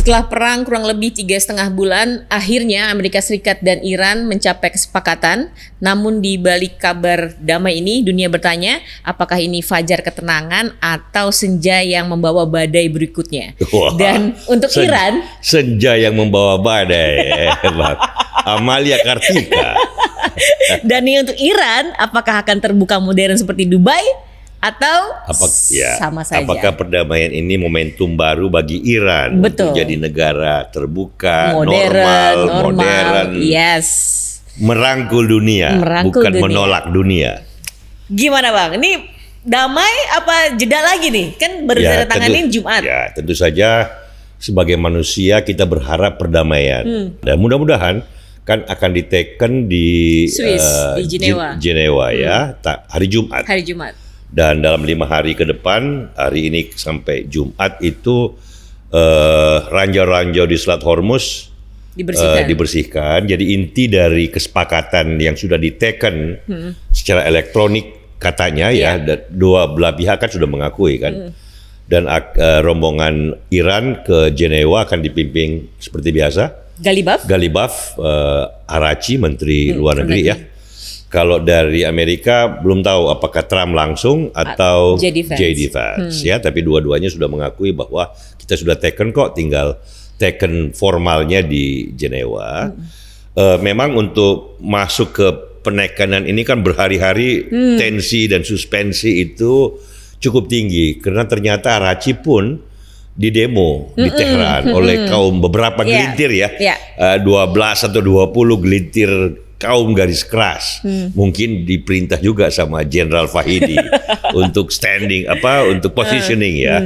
Setelah perang kurang lebih 3,5 bulan, akhirnya Amerika Serikat dan Iran mencapai kesepakatan. Namun di balik kabar damai ini, dunia bertanya, apakah ini fajar ketenangan atau senja yang membawa badai berikutnya? Wah, dan untuk Iran, senja yang membawa badai, Amalia Kartika. Dan ini untuk Iran, apakah akan terbuka modern seperti Dubai? Atau sama saja? Apakah perdamaian ini momentum baru bagi Iran untuk jadi negara terbuka, modern, yes, merangkul dunia, bukan menolak dunia. Gimana Bang? Ini damai apa jeda lagi nih? Kan baru ditandatanganin Jumat. Ya, tentu saja sebagai manusia kita berharap perdamaian dan mudah-mudahan kan akan diteken di Swiss, di Jenewa ya, hari Jumat. Hari Jumat. Dan dalam 5 hari ke depan, hari ini sampai Jumat itu ranjau-ranjau di Selat Hormuz dibersihkan. Jadi inti dari kesepakatan yang sudah diteken secara elektronik katanya ya, dua belah pihak kan sudah mengakui kan. Dan rombongan Iran ke Jenewa akan dipimpin seperti biasa. Galibaf, Araghchi, Menteri Luar Negeri ya. Kalau dari Amerika belum tahu apakah Trump langsung atau JD Vance ya, tapi dua-duanya sudah mengakui bahwa kita sudah taken kok, tinggal taken formalnya di Jenewa. Memang untuk masuk ke penekanan ini kan berhari-hari tensi dan suspensi itu cukup tinggi karena ternyata Araghchi pun di demo di Teheran oleh kaum beberapa gelintir 12 atau 20 gelintir kaum garis keras, mungkin diperintah juga sama Jenderal Fahidi untuk untuk positioning ya.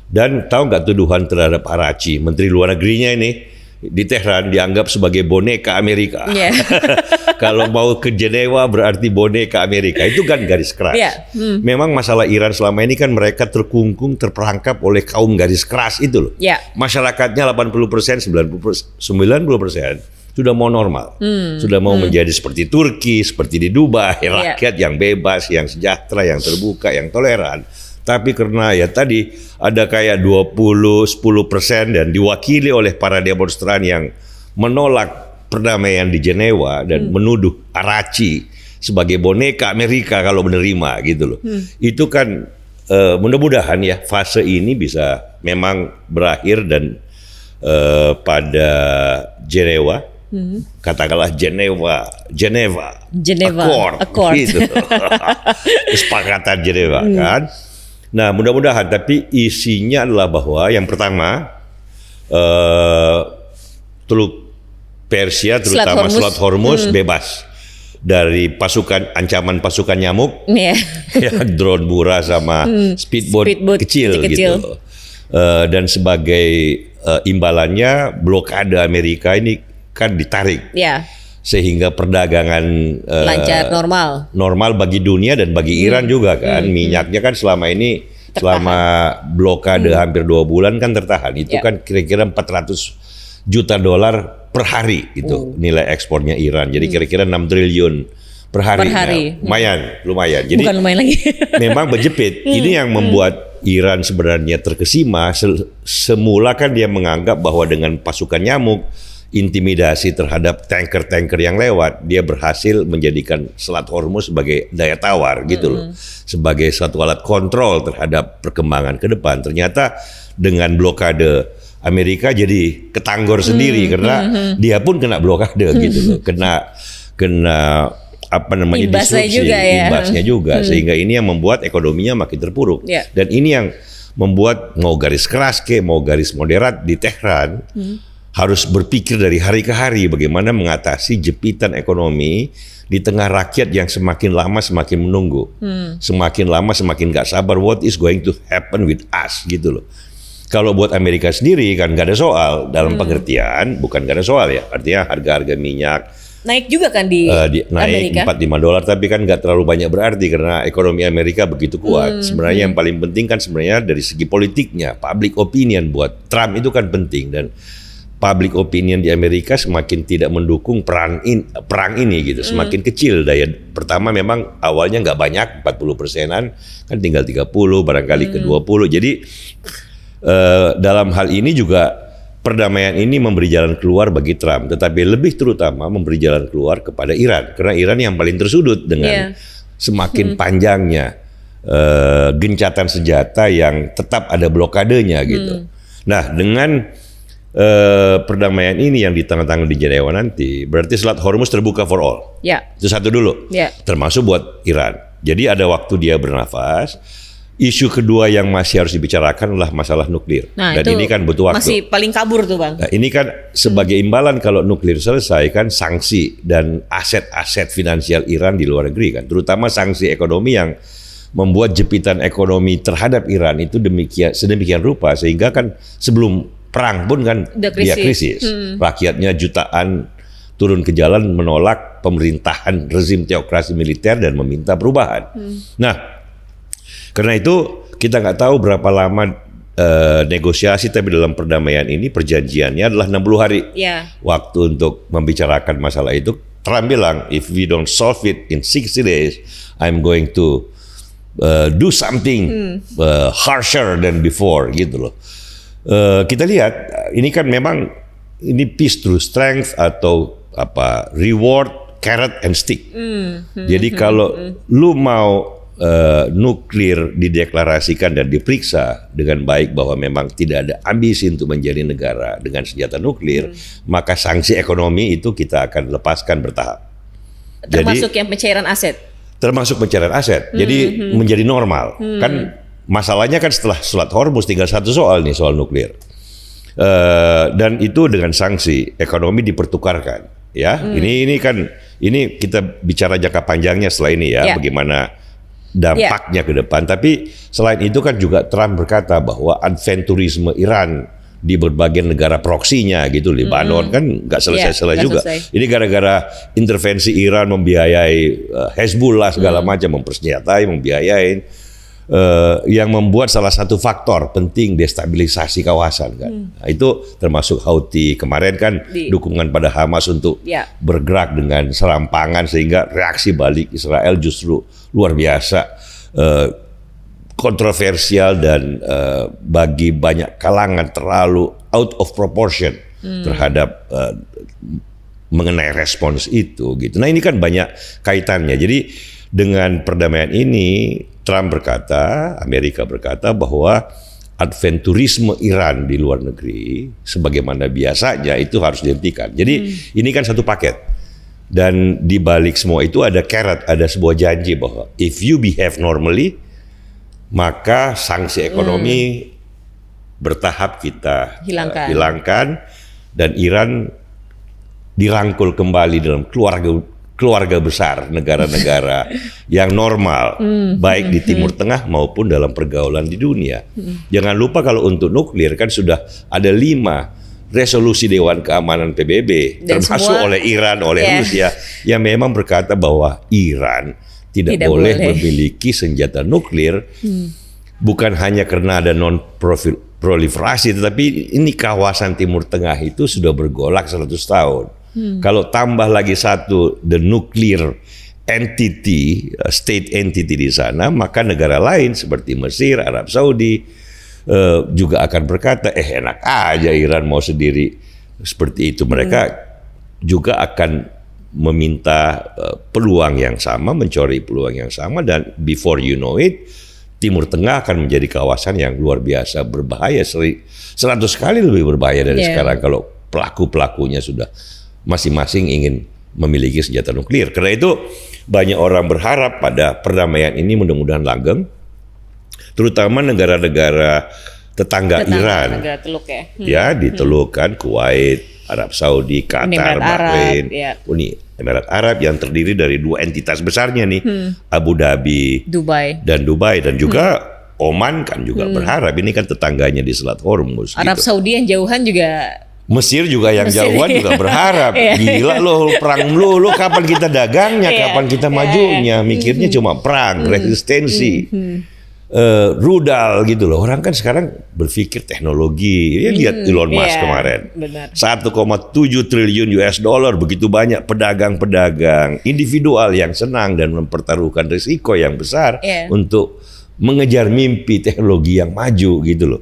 Dan tahu nggak tuduhan terhadap Araghchi, Menteri Luar Negerinya ini di Teheran dianggap sebagai boneka Amerika. Kalau mau ke Jenewa berarti boneka Amerika, itu kan garis keras. Memang masalah Iran selama ini kan mereka terkungkung, terperangkap oleh kaum garis keras itu loh. Masyarakatnya 80%, 90% sudah mau normal, sudah mau menjadi seperti Turki, seperti di Dubai, rakyat yang bebas, yang sejahtera, yang terbuka, yang toleran. Tapi karena ya tadi ada kayak 10% dan diwakili oleh para demonstran yang menolak perdamaian di Jenewa dan menuduh Araghchi sebagai boneka Amerika kalau menerima gitu loh. Itu kan mudah-mudahan ya fase ini bisa memang berakhir dan pada Jenewa. Katakanlah Geneva Accord. Gitu. Kesepakatan Jenewa kan. Nah mudah-mudahan, tapi isinya adalah bahwa yang pertama Teluk Persia terutama Selat Hormuz bebas dari ancaman pasukan nyamuk, ya, drone murah sama speedboat kecil gitu. Dan sebagai imbalannya blokade Amerika ini kan ditarik, sehingga perdagangan lancar, normal bagi dunia dan bagi Iran juga kan. Minyaknya kan selama ini tertahan. Selama blokade hampir 2 bulan kan tertahan. Itu kan kira-kira 400 juta dolar per hari itu nilai ekspornya Iran. Jadi kira-kira 6 triliun per hari. Nah, lumayan. Jadi bukan lumayan lagi. Memang berjepit. Ini yang membuat Iran sebenarnya terkesima. Semula kan dia menganggap bahwa dengan pasukan nyamuk, intimidasi terhadap tanker-tanker yang lewat, dia berhasil menjadikan Selat Hormuz sebagai daya tawar gitu loh, sebagai satu alat kontrol terhadap perkembangan ke depan. Ternyata dengan blokade Amerika jadi ketanggor sendiri karena dia pun kena blokade gitu loh, kena imbasnya juga sehingga ini yang membuat ekonominya makin terpuruk. Dan ini yang membuat mau garis keras mau garis moderat di Teheran harus berpikir dari hari ke hari bagaimana mengatasi jepitan ekonomi di tengah rakyat yang semakin lama semakin menunggu, semakin lama semakin gak sabar what is going to happen with us gitu loh. Kalau buat Amerika sendiri kan gak ada soal dalam pengertian, bukan gak ada soal ya, artinya harga-harga minyak naik juga kan di naik Amerika. $4-5, tapi kan nggak terlalu banyak berarti karena ekonomi Amerika begitu kuat. Sebenarnya yang paling penting kan sebenarnya dari segi politiknya, public opinion buat Trump itu kan penting, dan public opinion di Amerika semakin tidak mendukung perang ini gitu, semakin kecil daya. Pertama memang awalnya nggak banyak, 40%-an, kan tinggal 30, barangkali ke 20. Jadi dalam hal ini juga perdamaian ini memberi jalan keluar bagi Trump, tetapi lebih terutama memberi jalan keluar kepada Iran, karena Iran yang paling tersudut dengan semakin panjangnya gencatan senjata yang tetap ada blokadenya gitu. Nah, dengan perdamaian ini yang ditandatangani di Jenewa nanti, berarti Selat Hormuz terbuka for all. Itu satu dulu, termasuk buat Iran. Jadi ada waktu dia bernafas. Isu kedua yang masih harus dibicarakan adalah masalah nuklir. Nah, dan ini kan butuh waktu. Masih paling kabur tuh, Bang. Nah, ini kan sebagai imbalan kalau nuklir selesai kan sanksi dan aset-aset finansial Iran di luar negeri kan, terutama sanksi ekonomi yang membuat jepitan ekonomi terhadap Iran itu sedemikian rupa sehingga kan sebelum perang pun kan dia krisis. Rakyatnya jutaan turun ke jalan menolak pemerintahan rezim teokrasi militer dan meminta perubahan. Nah, karena itu kita nggak tahu berapa lama negosiasi, tapi dalam perdamaian ini perjanjiannya adalah 60 hari waktu untuk membicarakan masalah itu. Trump bilang, if we don't solve it in 60 days, I'm going to do something harsher than before gitu loh. Kita lihat ini kan memang ini peace through strength atau apa, reward, carrot and stick. Jadi kalau lu mau nuklir dideklarasikan dan diperiksa dengan baik bahwa memang tidak ada ambisi untuk menjadi negara dengan senjata nuklir, maka sanksi ekonomi itu kita akan lepaskan bertahap. Termasuk yang pencairan aset. Termasuk pencairan aset. Jadi menjadi normal. Kan masalahnya kan setelah Selat Hormuz tinggal satu soal nih, soal nuklir. Dan itu dengan sanksi ekonomi dipertukarkan. Ya, ini kita bicara jangka panjangnya setelah ini ya, bagaimana dampaknya ke depan. Tapi selain itu kan juga Trump berkata bahwa aventurisme Iran di berbagai negara proksinya gitu, Lebanon kan nggak selesai juga. Ini gara-gara intervensi Iran membiayai Hezbollah segala macam, mempersenjatai, membiayai, yang membuat salah satu faktor penting destabilisasi kawasan kan. Nah, itu termasuk Houthi kemarin kan dukungan pada Hamas untuk bergerak dengan serampangan sehingga reaksi balik Israel justru luar biasa kontroversial dan bagi banyak kalangan terlalu out of proportion terhadap mengenai respons itu gitu. Nah, ini kan banyak kaitannya. Jadi dengan perdamaian ini Trump berkata, Amerika berkata bahwa adventurisme Iran di luar negeri sebagaimana biasanya itu harus dihentikan. Jadi ini kan satu paket. Dan di balik semua itu ada carrot, ada sebuah janji bahwa if you behave normally, maka sanksi ekonomi bertahap kita hilangkan dan Iran dirangkul kembali dalam keluarga besar negara-negara yang normal, baik di Timur Tengah maupun dalam pergaulan di dunia. Jangan lupa kalau untuk nuklir kan sudah ada 5 resolusi Dewan Keamanan PBB, dan termasuk oleh Iran, oleh Rusia, yang memang berkata bahwa Iran tidak boleh memiliki senjata nuklir, bukan hanya karena ada non-proliferasi, tetapi ini kawasan Timur Tengah itu sudah bergolak 100 tahun. Kalau tambah lagi satu, the nuclear entity, state entity di sana, maka negara lain seperti Mesir, Arab Saudi juga akan berkata, enak aja Iran mau sendiri seperti itu. Mereka juga akan meminta peluang yang sama, mencari peluang yang sama, dan before you know it, Timur Tengah akan menjadi kawasan yang luar biasa berbahaya, 100 kali lebih berbahaya dari sekarang kalau pelaku-pelakunya sudah masing-masing ingin memiliki senjata nuklir. Karena itu banyak orang berharap pada perdamaian ini mudah-mudahan langgeng, terutama negara-negara tetangga Iran, negara teluk ya di teluk kan, Kuwait, Arab Saudi, Qatar, Bahrain, Uni Emirat Arab yang terdiri dari 2 entitas besarnya nih, Abu Dhabi, Dubai, dan juga Oman kan juga berharap, ini kan tetangganya di Selat Hormuz. Arab Saudi yang jauhan juga. Mesir juga yang jauhan juga berharap. Gila lo, perang lo kapan kita dagangnya, kapan kita majunya, mikirnya cuma perang, resistensi, rudal gitu loh. Orang kan sekarang berpikir teknologi. Ya, lihat Elon Musk kemarin, 1,7 triliun US dollar, begitu banyak pedagang-pedagang individual yang senang dan mempertaruhkan risiko yang besar untuk mengejar mimpi teknologi yang maju gitu loh.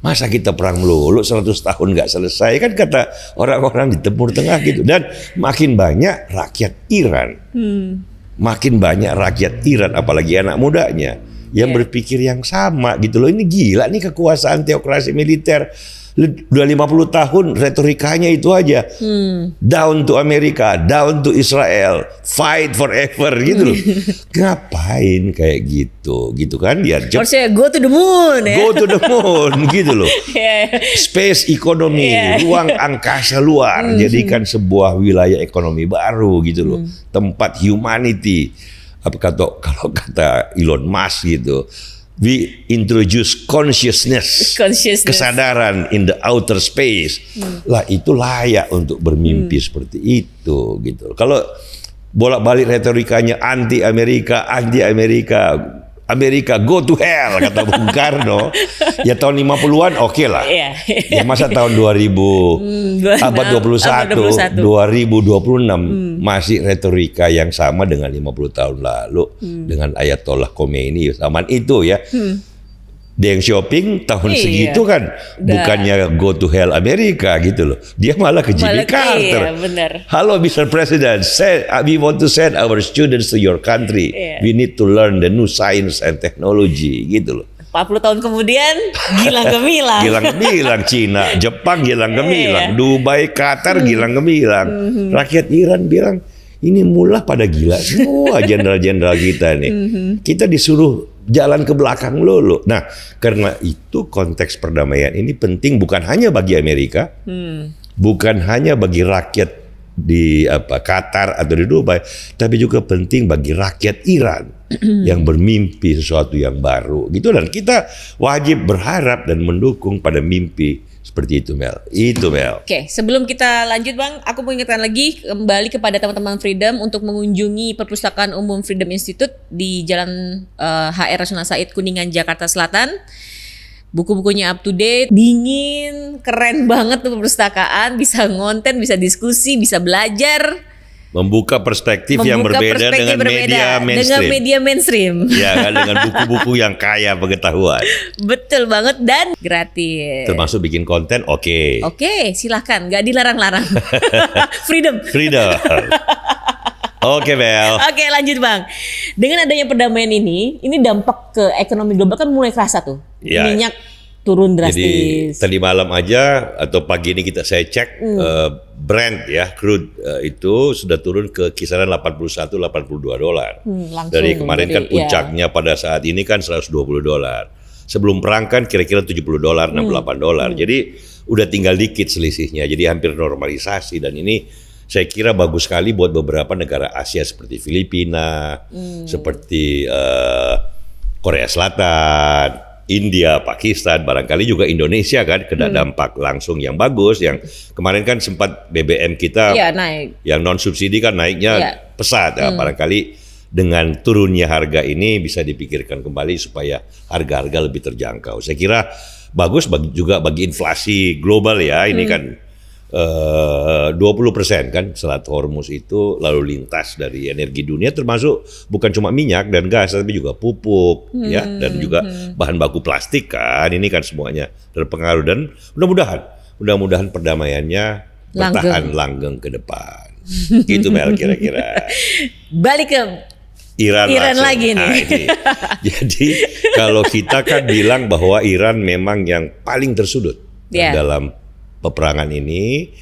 Masa kita perang melulu 100 tahun nggak selesai kan kata orang-orang di Timur Tengah gitu. Dan makin banyak rakyat Iran, makin banyak rakyat Iran apalagi anak mudanya yang berpikir yang sama gitu loh. Ini gila nih kekuasaan teokrasi militer. Udah 50 tahun retorikanya itu aja. Down to Amerika, down to Israel, fight forever gitu loh. Ngapain kayak gitu kan? Ya, harusnya go to the moon ya. Go to the moon gitu loh. Space economy, ruang angkasa luar, jadikan sebuah wilayah ekonomi baru gitu loh. Tempat humanity. Kalau kata Elon Musk gitu. We introduce consciousness, kesadaran in the outer space. Lah itu layak untuk bermimpi seperti itu gitu. Kalau bolak-balik retorikanya anti Amerika, Amerika go to hell kata Bung Karno. Ya tahun 50-an oke lah. Ya masa tahun abad 21, 2026 masih retorika yang sama dengan 50 tahun lalu dengan Ayatollah Khomeini zaman itu ya. Deng Xiaoping tahun segitu kan bukannya go to hell Amerika gitu loh. Dia malah ke Jimmy Carter. Halo Mr. President, we want to send our students to your country. We need to learn the new science and technology gitu loh. 40 tahun kemudian gilang gemilang. Gilang gemilang, Cina, Jepang gilang gemilang, Dubai, Qatar gilang gemilang. Rakyat Iran bilang ini mulai pada gila semua jenderal-jenderal kita nih. Kita disuruh jalan ke belakang lulu. Nah, karena itu konteks perdamaian ini penting bukan hanya bagi Amerika, bukan hanya bagi rakyat di Qatar atau di Dubai, tapi juga penting bagi rakyat Iran yang bermimpi sesuatu yang baru. Gitu, dan kita wajib berharap dan mendukung pada mimpi seperti itu, Mel. Itu, Mel. Oke, sebelum kita lanjut, Bang, aku mau ingatkan lagi kembali kepada teman-teman Freedom untuk mengunjungi Perpustakaan Umum Freedom Institute di Jalan HR Rasuna Said, Kuningan, Jakarta Selatan. Buku-bukunya up to date, dingin, keren banget tuh perpustakaan, bisa ngonten, bisa diskusi, bisa belajar. Membuka perspektif yang berbeda dengan media mainstream. Dengan media mainstream. Ya kan, dengan buku-buku yang kaya pengetahuan. Betul banget, dan gratis. Termasuk bikin konten, oke. Oke, silahkan, nggak dilarang-larang. Freedom. Oke, Bel. Oke, lanjut, Bang. Dengan adanya perdamaian ini dampak ke ekonomi global kan mulai kerasa tuh. Ya. Minyak turun drastis. Jadi tadi malam aja atau pagi ini saya cek Brent ya, crude itu sudah turun ke kisaran 81-82 dolar. Dari kemarin kan puncaknya pada saat ini kan 120 dolar. Sebelum perang kan kira-kira 70 dolar, 68 dolar. Jadi udah tinggal dikit selisihnya. Jadi hampir normalisasi, dan ini saya kira bagus sekali buat beberapa negara Asia seperti Filipina, seperti Korea Selatan, India, Pakistan, barangkali juga Indonesia kan kena dampak langsung yang bagus. Yang kemarin kan sempat BBM kita naik. Yang non subsidi kan naiknya pesat. Barangkali dengan turunnya harga ini bisa dipikirkan kembali supaya harga-harga lebih terjangkau. Saya kira bagus juga bagi inflasi global ya. Ini kan 20% kan Selat Hormuz itu lalu lintas dari energi dunia, termasuk bukan cuma minyak dan gas tapi juga pupuk ya, dan juga bahan baku plastik kan, ini kan semuanya terpengaruh. Dan mudah-mudahan perdamaiannya bertahan langgeng ke depan. Gitu, Mel, kira-kira. Balik ke Iran lagi nih. Nah, jadi kalau kita kan bilang bahwa Iran memang yang paling tersudut dalam peperangan ini,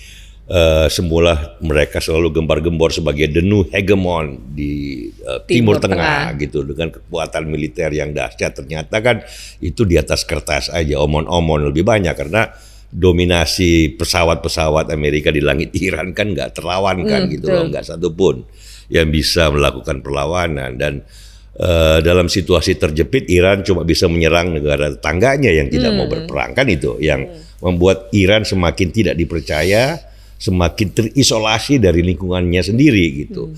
semula mereka selalu gembar-gembor sebagai the new hegemon di Timur Tengah gitu, dengan kekuatan militer yang dahsyat. Ternyata kan itu di atas kertas aja, omon-omon. Lebih banyak karena dominasi pesawat-pesawat Amerika di langit Iran kan nggak terlawankan gitu loh, nggak satupun yang bisa melakukan perlawanan. Dan dalam situasi terjepit, Iran cuma bisa menyerang negara tetangganya yang tidak mau berperang, kan itu yang membuat Iran semakin tidak dipercaya, semakin terisolasi dari lingkungannya sendiri gitu.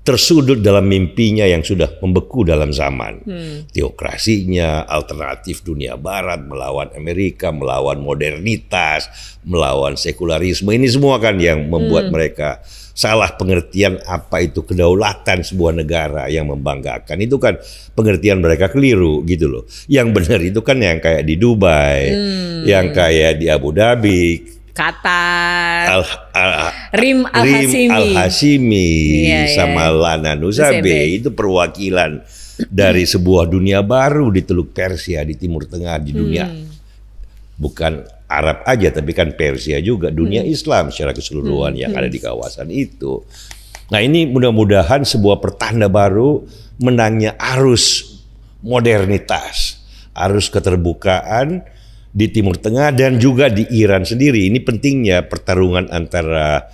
tersudut dalam mimpinya yang sudah membeku dalam zaman. Teokrasinya, alternatif dunia barat, melawan Amerika, melawan modernitas, melawan sekularisme. Ini semua kan yang membuat mereka salah pengertian apa itu kedaulatan sebuah negara yang membanggakan. Itu kan pengertian mereka keliru gitu loh. Yang benar itu kan yang kayak di Dubai, yang kayak di Abu Dhabi, Qatar, Rim Al-Hashimi, sama Lana Nusabe. Itu perwakilan dari sebuah dunia baru di Teluk Persia, di Timur Tengah, di dunia bukan Arab aja, tapi kan Persia juga, dunia Islam secara keseluruhan yang ada di kawasan itu. Nah, ini mudah-mudahan sebuah pertanda baru menangnya arus modernitas, arus keterbukaan di Timur Tengah dan juga di Iran sendiri. Ini pentingnya pertarungan antara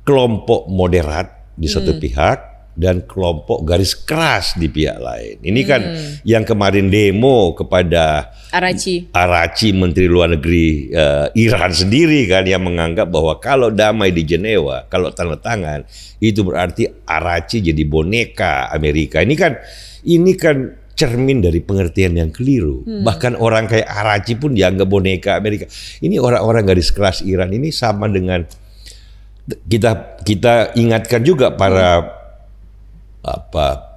kelompok moderat di satu pihak dan kelompok garis keras di pihak lain. Ini kan yang kemarin demo kepada Araghchi, Menteri Luar Negeri Iran sendiri kan, yang menganggap bahwa kalau damai di Jenewa, kalau tanda tangan, itu berarti Araghchi jadi boneka Amerika. Ini kan cermin dari pengertian yang keliru. Bahkan orang kayak Araghchi pun dianggap boneka Amerika. Ini orang-orang garis keras Iran ini sama dengan kita ingatkan juga para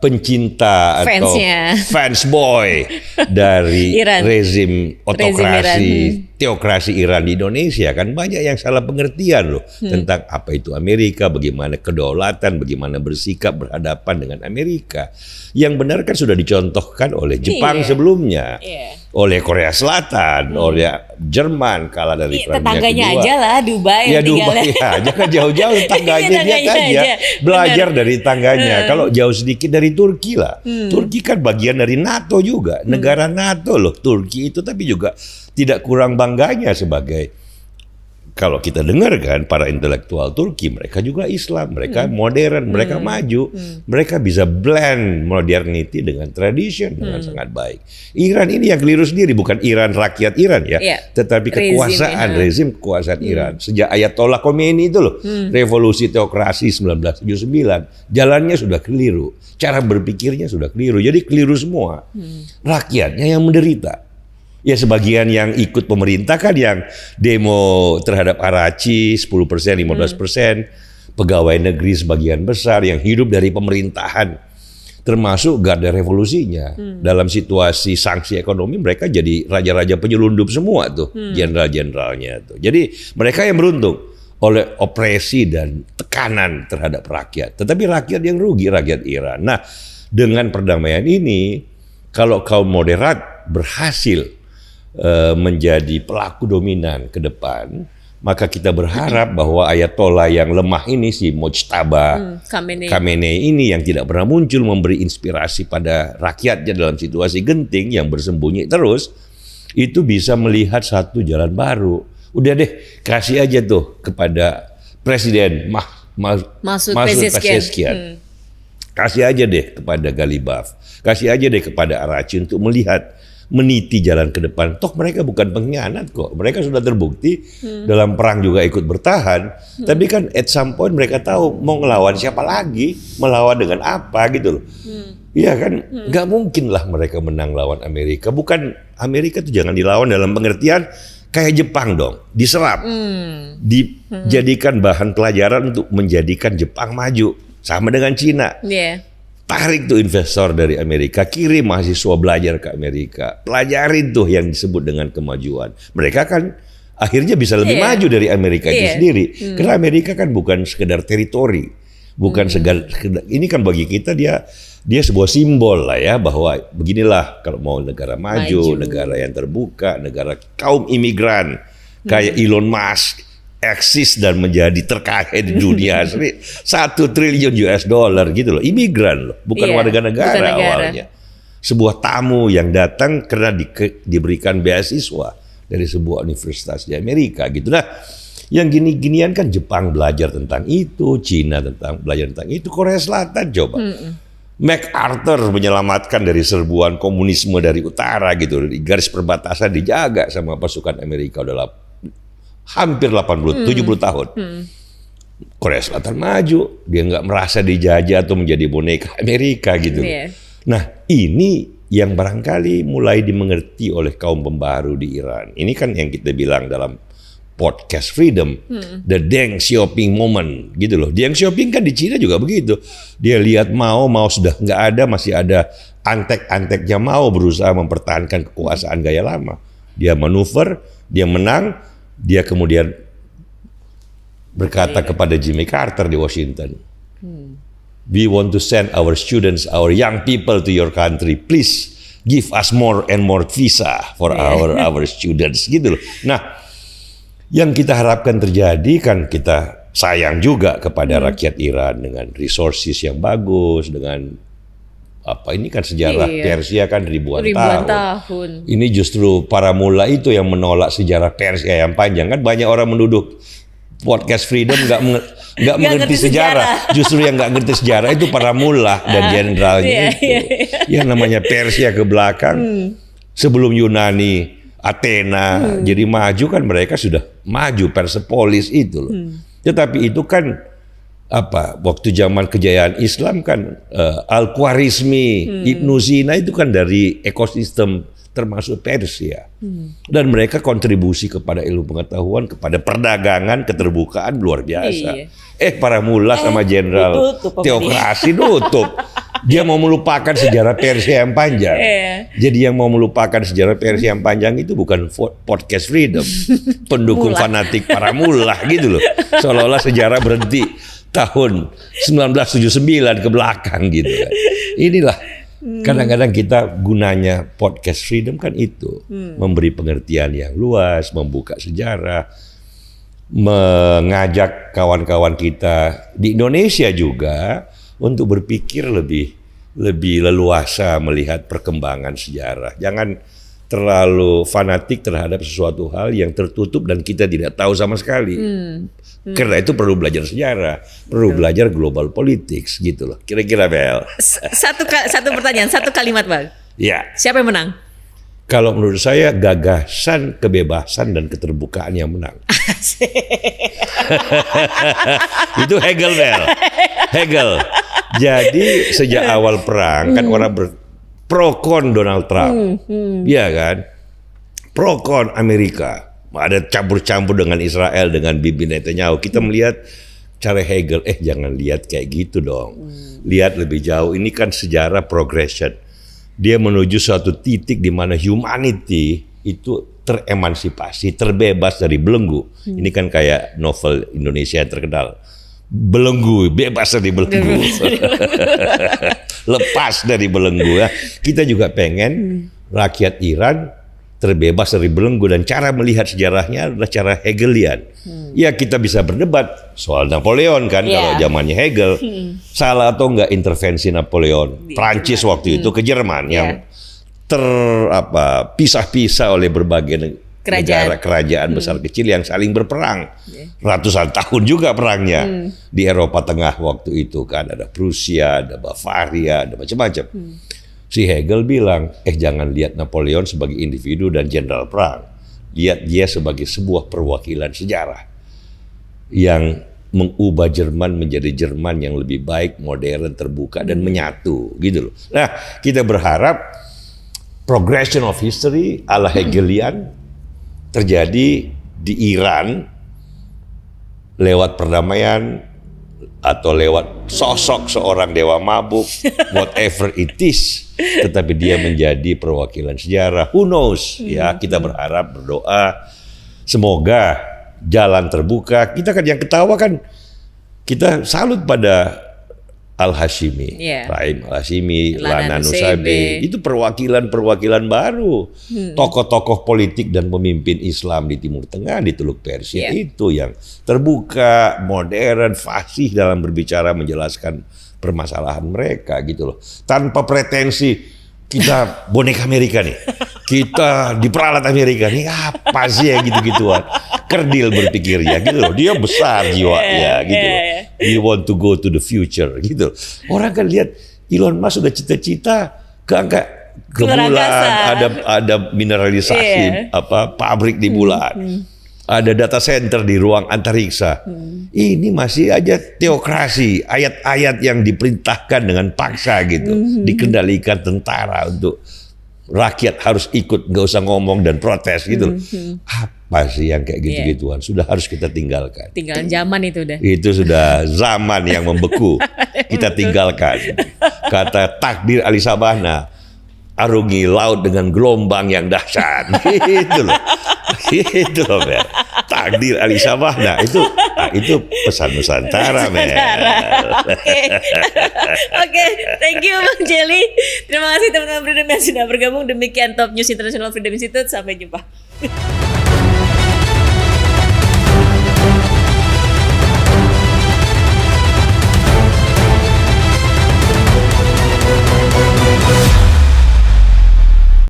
pencinta fansnya, atau fans boy dari rezim otokrasi, teokrasi Iran di Indonesia kan banyak yang salah pengertian loh tentang apa itu Amerika, bagaimana kedaulatan, bagaimana bersikap berhadapan dengan Amerika. Yang benar kan sudah dicontohkan oleh Jepang sebelumnya, oleh Korea Selatan, oleh Jerman kalah dari Perang Dunia tetangganya Kedua. aja lah, Dubai. Ya Dubai ya, jangan jauh-jauh tetangganya lihat aja, belajar dari tangganya. Kalau jauh sedikit dari Turki lah. Turki kan bagian dari NATO juga, negara NATO loh Turki itu, tapi juga tidak kurang bangganya sebagai, kalau kita dengar kan para intelektual Turki, mereka juga Islam, mereka modern, mereka maju, mereka bisa blend modernity dengan tradition dengan sangat baik. Iran ini yang keliru sendiri, bukan Iran rakyat Iran ya, tetapi kekuasaan, rezim kekuasaan Iran. Sejak Ayatollah Khomeini itu loh, revolusi teokrasi 1979, jalannya sudah keliru, cara berpikirnya sudah keliru, jadi keliru semua. Rakyatnya yang menderita. Ya sebagian yang ikut pemerintah kan yang demo terhadap Araghchi 10%, 15%, pegawai negeri sebagian besar yang hidup dari pemerintahan, termasuk garda revolusinya. Dalam situasi sanksi ekonomi mereka jadi raja-raja penyelundup semua tuh, jenderal-jenderalnya tuh. Jadi mereka yang beruntung oleh opresi dan tekanan terhadap rakyat. Tetapi rakyat yang rugi, rakyat Iran. Nah, dengan perdamaian ini, kalau kaum moderat berhasil menjadi pelaku dominan ke depan, maka kita berharap bahwa Ayatollah yang lemah ini, si Mojtaba Khamenei ini yang tidak pernah muncul memberi inspirasi pada rakyatnya dalam situasi genting yang bersembunyi terus, itu bisa melihat satu jalan baru. Udah deh, kasih aja tuh kepada Presiden Masud Pezeshkian. Kasih aja deh kepada Galibaf, kasih aja deh kepada Araghchi untuk meniti jalan ke depan. Toh mereka bukan pengkhianat kok. Mereka sudah terbukti dalam perang juga ikut bertahan. Tapi kan at some point mereka tahu mau ngelawan siapa lagi, melawan dengan apa gitu loh. Iya kan, nggak mungkin lah mereka menang lawan Amerika. Bukan Amerika tuh jangan dilawan dalam pengertian kayak Jepang dong, diserap, dijadikan bahan pelajaran untuk menjadikan Jepang maju. Sama dengan Cina. Tarik tuh investor dari Amerika, kirim mahasiswa belajar ke Amerika, pelajarin tuh yang disebut dengan kemajuan. Mereka kan akhirnya bisa lebih maju dari Amerika itu sendiri. Karena Amerika kan bukan sekedar teritori, bukan sekedar, ini kan bagi kita dia sebuah simbol lah ya, bahwa beginilah kalau mau negara maju, negara yang terbuka, negara kaum imigran kayak Elon Musk eksis dan menjadi terkaya di dunia 1 triliun US dollar gitu loh, imigran loh, bukan warga negara awalnya. Sebuah tamu yang datang karena diberikan beasiswa dari sebuah universitas di Amerika gitu. Nah, yang gini-ginian kan Jepang belajar tentang itu, Cina belajar tentang itu, Korea Selatan coba. MacArthur menyelamatkan dari serbuan komunisme dari utara gitu, di garis perbatasan dijaga sama pasukan Amerika udah hampir 70 tahun. Korea Selatan maju, dia nggak merasa dijajah atau menjadi boneka Amerika gitu. Nah, ini yang barangkali mulai dimengerti oleh kaum pembaharu di Iran. Ini kan yang kita bilang dalam podcast Freedom, the Deng Xiaoping moment gitu loh. Deng Xiaoping kan di Cina juga begitu. Dia lihat Mao sudah nggak ada, masih ada antek-anteknya Mao berusaha mempertahankan kekuasaan gaya lama. Dia manuver, dia menang, dia kemudian berkata kepada Jimmy Carter di Washington, we want to send our students, our young people to your country. Please give us more and more visa for our students gitu loh. Nah, yang kita harapkan terjadi kan kita sayang juga kepada rakyat Iran dengan resources yang bagus, dengan ini kan sejarah Persia kan ribuan tahun. Ini justru para mula itu yang menolak sejarah Persia yang panjang. Kan banyak orang menduduk podcast Freedom nggak mengerti sejarah. Justru yang nggak ngerti sejarah itu para mula dan jenderalnya itu. Yang namanya Persia ke belakang sebelum Yunani, Athena jadi maju kan mereka sudah maju, Persepolis itu loh. Tetapi itu kan waktu zaman kejayaan Islam kan Al-Khwarizmi, Ibnu Sina itu kan dari ekosistem termasuk Persia. Dan mereka kontribusi kepada ilmu pengetahuan, kepada perdagangan, keterbukaan luar biasa. Para mula sama jenderal teokrasi tutup. Dia mau melupakan sejarah Persia yang panjang. Jadi yang mau melupakan sejarah Persia yang panjang itu bukan podcast Freedom. Pendukung fanatik para mula gitu loh. Seolah-olah sejarah berhenti tahun 1979 ke belakang gitu kan. Inilah kadang-kadang kita gunanya podcast Freedom kan itu. Memberi pengertian yang luas, membuka sejarah, mengajak kawan-kawan kita di Indonesia juga untuk berpikir lebih leluasa melihat perkembangan sejarah. Jangan terlalu fanatik terhadap sesuatu hal yang tertutup dan kita tidak tahu sama sekali. Karena itu perlu belajar sejarah, perlu belajar global politics gitu loh. Kira-kira Bel. Satu pertanyaan, satu kalimat Bang. Ya. Siapa yang menang? Kalau menurut saya gagasan, kebebasan dan keterbukaan yang menang. Itu Hegel Bel. Hegel. Jadi sejak awal perang kan orang pro-kon Donald Trump. Iya kan? Pro-kon Amerika. Ada campur-campur dengan Israel, dengan Bibi Netanyahu. Kita melihat cara Hegel, jangan lihat kayak gitu dong. Lihat lebih jauh, ini kan sejarah progression. Dia menuju suatu titik di mana humanity itu teremansipasi, terbebas dari belenggu. Ini kan kayak novel Indonesia yang terkenal. Belenggu, bebas dari belenggu. Lepas dari belenggu. Ya. Kita juga pengen rakyat Iran terbebas dari belenggu, dan cara melihat sejarahnya adalah cara Hegelian. Ya kita bisa berdebat soal Napoleon kan, kalau zamannya Hegel salah atau enggak intervensi Napoleon Prancis waktu itu ke Jerman yang pisah-pisah oleh berbagai kerajaan besar kecil yang saling berperang. Ratusan tahun juga perangnya di Eropa Tengah waktu itu kan, ada Prusia, ada Bavaria, ada macam-macam. Si Hegel bilang, jangan lihat Napoleon sebagai individu dan jenderal perang. Lihat dia sebagai sebuah perwakilan sejarah yang mengubah Jerman menjadi Jerman yang lebih baik, modern, terbuka, dan menyatu. Gitu loh. Nah, kita berharap progression of history ala Hegelian terjadi di Iran lewat perdamaian atau lewat sosok seorang dewa mabuk, whatever it is, tetapi dia menjadi perwakilan sejarah. Who knows? Ya, kita berharap, berdoa, semoga jalan terbuka. Kita kan yang ketawa kan, kita salut pada Al-Hashimi, Rahim Al-Hashimi, Lana Nusaybeh, itu perwakilan-perwakilan baru. Tokoh-tokoh politik dan pemimpin Islam di Timur Tengah, di Teluk Persia itu yang terbuka, modern, fasih dalam berbicara, menjelaskan permasalahan mereka gitu loh. Tanpa pretensi kita boneka Amerika nih, kita diperalat Amerika nih, apa sih ya gitu-gituan. Kerdil berpikirnya gitu loh. Dia besar jiwanya gitu loh. We want to go to the future gitu loh. Orang kan lihat Elon Musk sudah cita-cita ke bulan, ada mineralisasi pabrik di bulan. ada data center di ruang antariksa. Ini masih aja teokrasi, ayat-ayat yang diperintahkan dengan paksa gitu, dikendalikan tentara untuk rakyat harus ikut, nggak usah ngomong dan protes gitu. Apa sih yang kayak gitu-gituan? Sudah harus kita tinggalkan. Tinggalan zaman itu udah. Itu sudah zaman yang membeku. Kita tinggalkan. Kata takdir Ali Sabana, arungi laut dengan gelombang yang dahsyat. Gitu loh. Gitu loh, men. Takdir Ali Sabana itu pesan Nusantara, men. Oke, thank you Bang Jelly. Terima kasih teman-teman Freedom yang sudah bergabung. Demikian Top News International Freedom Institute. Sampai jumpa.